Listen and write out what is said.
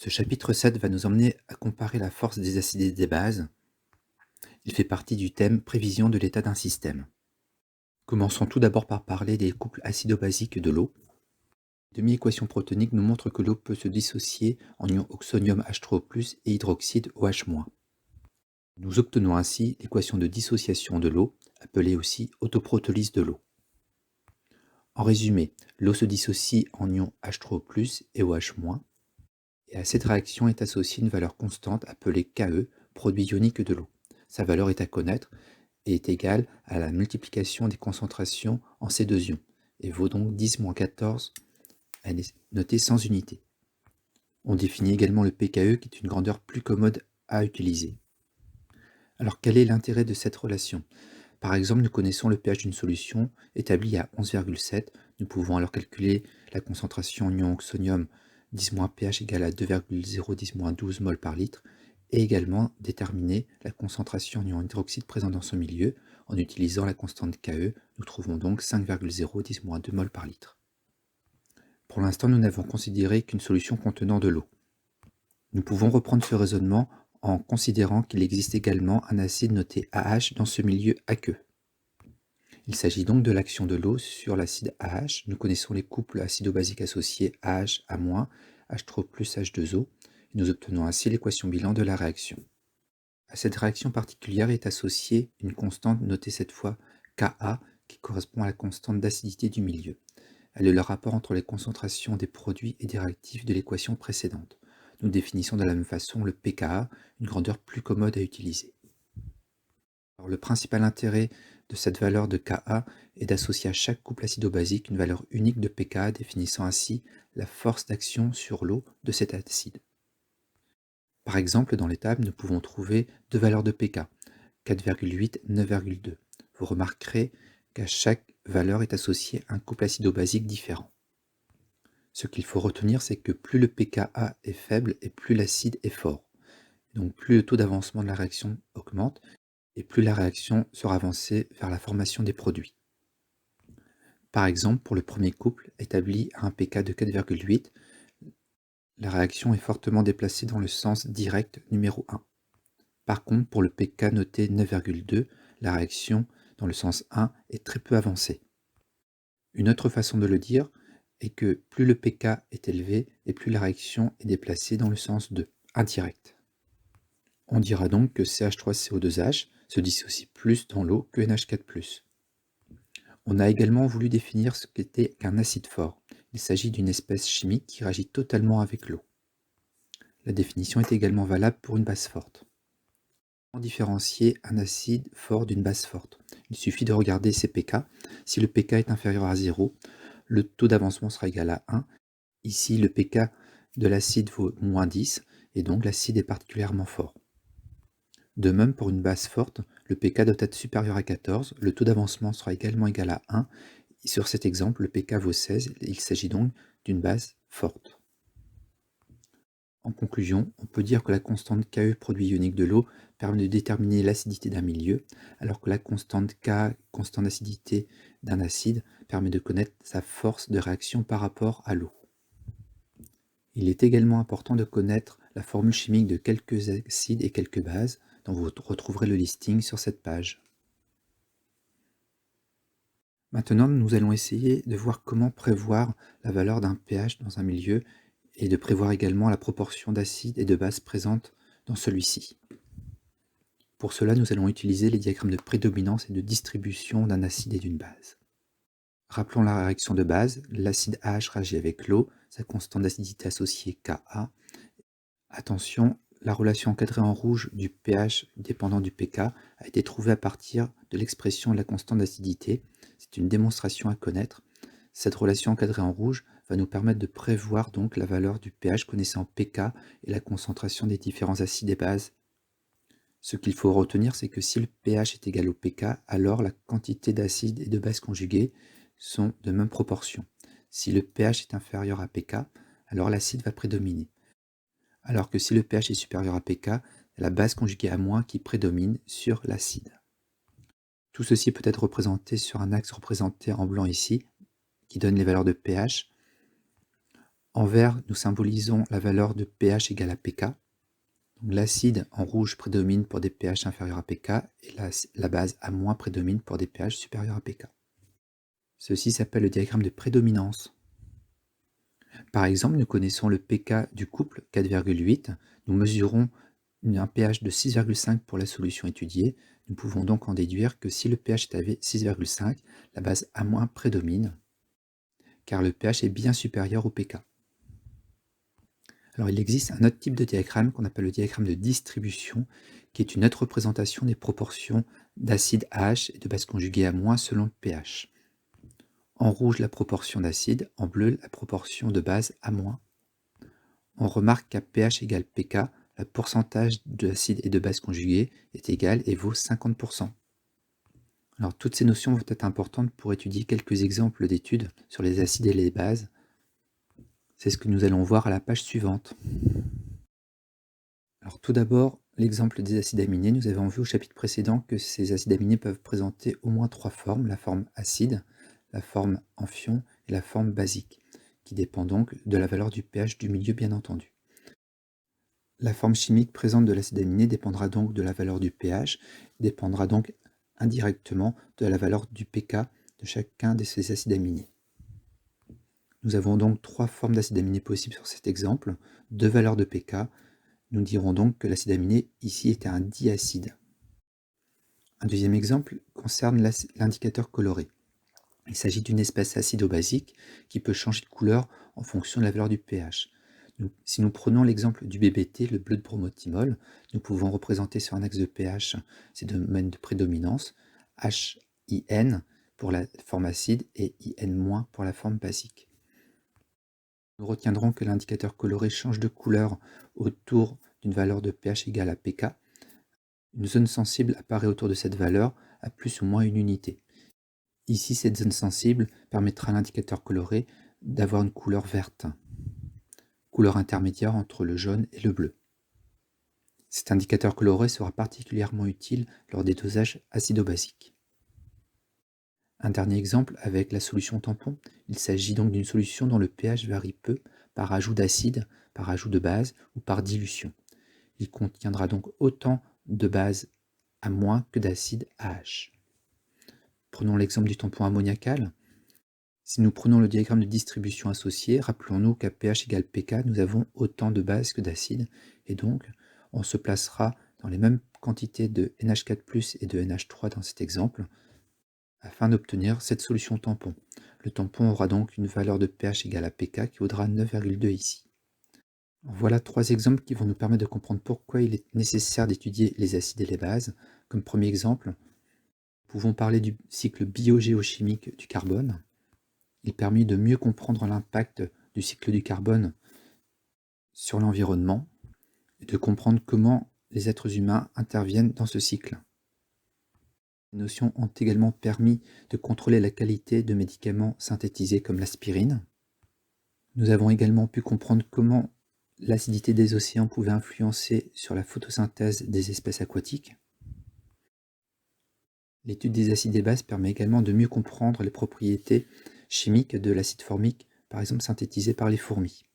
Ce chapitre 7 va nous emmener à comparer la force des acides et des bases. Il fait partie du thème prévision de l'état d'un système. Commençons tout d'abord par parler des couples acido-basiques de l'eau. La demi-équation protonique nous montre que l'eau peut se dissocier en ions oxonium H3O+, et hydroxyde OH-. Nous obtenons ainsi l'équation de dissociation de l'eau, appelée aussi autoprotolyse de l'eau. En résumé, l'eau se dissocie en ions H3O+, et OH-, et à cette réaction est associée une valeur constante appelée Ke, produit ionique de l'eau. Sa valeur est à connaître et est égale à la multiplication des concentrations en ces deux ions, et vaut donc 10-14, elle est notée sans unité. On définit également le pKe qui est une grandeur plus commode à utiliser. Alors quel est l'intérêt de cette relation? Par exemple, nous connaissons le pH d'une solution établie à 11,7. Nous pouvons alors calculer la concentration en ion oxonium 10-pH égale à 2,010-12 mol par litre et également déterminer la concentration en ion hydroxyde présent dans ce milieu. En utilisant la constante Ke, nous trouvons donc 5,010-2 mol par litre. Pour l'instant, nous n'avons considéré qu'une solution contenant de l'eau. Nous pouvons reprendre ce raisonnement en considérant qu'il existe également un acide noté AH dans ce milieu aqueux. Il s'agit donc de l'action de l'eau sur l'acide AH. Nous connaissons les couples acido-basiques associés AH, A-, H3+, H2O, et nous obtenons ainsi l'équation bilan de la réaction. À cette réaction particulière est associée une constante notée cette fois Ka, qui correspond à la constante d'acidité du milieu. Elle est le rapport entre les concentrations des produits et des réactifs de l'équation précédente. Nous définissons de la même façon le pKa, une grandeur plus commode à utiliser. Alors, le principal intérêt de cette valeur de Ka est d'associer à chaque couple acido-basique une valeur unique de pKa, définissant ainsi la force d'action sur l'eau de cet acide. Par exemple, dans les tables, nous pouvons trouver deux valeurs de pK, 4,8, 9,2. Vous remarquerez qu'à chaque valeur est associé un couple acido-basique différent. Ce qu'il faut retenir, c'est que plus le pKa est faible et plus l'acide est fort. Donc plus le taux d'avancement de la réaction augmente, et plus la réaction sera avancée vers la formation des produits. Par exemple, pour le premier couple, établi à un pK de 4,8, la réaction est fortement déplacée dans le sens direct numéro 1. Par contre, pour le pK noté 9,2, la réaction dans le sens 1 est très peu avancée. Une autre façon de le dire est que plus le pK est élevé et plus la réaction est déplacée dans le sens 2, indirect. On dira donc que CH3CO2H se dissocie plus dans l'eau que NH4+. On a également voulu définir ce qu'était qu'un acide fort. Il s'agit d'une espèce chimique qui réagit totalement avec l'eau. La définition est également valable pour une base forte. Comment différencier un acide fort d'une base forte? Il suffit de regarder ses pK. Si le pK est inférieur à 0, le taux d'avancement sera égal à 1. Ici, le pK de l'acide vaut -10, et donc l'acide est particulièrement fort. De même, pour une base forte, le pK doit être supérieur à 14, le taux d'avancement sera également égal à 1. Sur cet exemple, le pK vaut 16, il s'agit donc d'une base forte. En conclusion, on peut dire que la constante Ke, produit ionique de l'eau, permet de déterminer l'acidité d'un milieu, alors que la constante Ka, constante d'acidité d'un acide, permet de connaître sa force de réaction par rapport à l'eau. Il est également important de connaître la formule chimique de quelques acides et quelques bases, dont vous retrouverez le listing sur cette page. Maintenant, nous allons essayer de voir comment prévoir la valeur d'un pH dans un milieu et de prévoir également la proportion d'acides et de bases présentes dans celui-ci. Pour cela, nous allons utiliser les diagrammes de prédominance et de distribution d'un acide et d'une base. Rappelons la réaction de base, l'acide AH réagit avec l'eau, sa constante d'acidité associée Ka. Attention, la relation encadrée en rouge du pH dépendant du pK a été trouvée à partir de l'expression de la constante d'acidité. C'est une démonstration à connaître. Cette relation encadrée en rouge va nous permettre de prévoir donc la valeur du pH connaissant pK et la concentration des différents acides et bases. Ce qu'il faut retenir, c'est que si le pH est égal au pK, alors la quantité d'acides et de bases conjuguées sont de même proportion. Si le pH est inférieur à pK, alors l'acide va prédominer. Alors que si le pH est supérieur à pK, la base conjuguée à moins qui prédomine sur l'acide. Tout ceci peut être représenté sur un axe représenté en blanc ici, qui donne les valeurs de pH. En vert, nous symbolisons la valeur de pH égale à pK. L'acide en rouge prédomine pour des pH inférieurs à pK et la base A- prédomine pour des pH supérieurs à pK. Ceci s'appelle le diagramme de prédominance. Par exemple, nous connaissons le pK du couple 4,8. Nous mesurons un pH de 6,5 pour la solution étudiée. Nous pouvons donc en déduire que si le pH est à 6,5, la base A- prédomine, car le pH est bien supérieur au pK. Alors il existe un autre type de diagramme qu'on appelle le diagramme de distribution, qui est une autre représentation des proportions d'acide AH et de base conjuguée A- selon le pH. En rouge, la proportion d'acide, en bleu, la proportion de base A-. On remarque qu'à pH égale pK, le pourcentage d'acide et de base conjuguée est égal et vaut 50%. Alors toutes ces notions vont être importantes pour étudier quelques exemples d'études sur les acides et les bases. C'est ce que nous allons voir à la page suivante. Alors tout d'abord, l'exemple des acides aminés. Nous avons vu au chapitre précédent que ces acides aminés peuvent présenter au moins 3 formes, la forme acide, la forme amphion et la forme basique, qui dépend donc de la valeur du pH du milieu bien entendu. La forme chimique présente de l'acide aminé dépendra donc de la valeur du pH, dépendra donc indirectement de la valeur du pK de chacun de ces acides aminés. Nous avons donc 3 formes d'acide aminé possibles sur cet exemple, 2 valeurs de pK. Nous dirons donc que l'acide aminé ici était un diacide. Un deuxième exemple concerne l'indicateur coloré. Il s'agit d'une espèce acido-basique qui peut changer de couleur en fonction de la valeur du pH. Si nous prenons l'exemple du BBT, le bleu de bromothymol, nous pouvons représenter sur un axe de pH ces domaines de prédominance, HIN pour la forme acide et IN- pour la forme basique. Nous retiendrons que l'indicateur coloré change de couleur autour d'une valeur de pH égale à pK. Une zone sensible apparaît autour de cette valeur à plus ou moins une unité. Ici, cette zone sensible permettra à l'indicateur coloré d'avoir une couleur verte, couleur intermédiaire entre le jaune et le bleu. Cet indicateur coloré sera particulièrement utile lors des dosages acido-basiques. Un dernier exemple avec la solution tampon. Il s'agit donc d'une solution dont le pH varie peu par ajout d'acide, par ajout de base ou par dilution. Il contiendra donc autant de base A- que d'acide AH. Prenons l'exemple du tampon ammoniacal. Si nous prenons le diagramme de distribution associé, rappelons-nous qu'à pH égale pK, nous avons autant de bases que d'acides, et donc on se placera dans les mêmes quantités de NH4+, et de NH3 dans cet exemple, afin d'obtenir cette solution tampon. Le tampon aura donc une valeur de pH égale à pK qui vaudra 9,2 ici. Voilà 3 exemples qui vont nous permettre de comprendre pourquoi il est nécessaire d'étudier les acides et les bases. Comme premier exemple, nous pouvons parler du cycle biogéochimique du carbone. Il permet de mieux comprendre l'impact du cycle du carbone sur l'environnement et de comprendre comment les êtres humains interviennent dans ce cycle. Ces notions ont également permis de contrôler la qualité de médicaments synthétisés comme l'aspirine. Nous avons également pu comprendre comment l'acidité des océans pouvait influencer sur la photosynthèse des espèces aquatiques. L'étude des acides et bases permet également de mieux comprendre les propriétés chimiques de l'acide formique, par exemple synthétisé par les fourmis.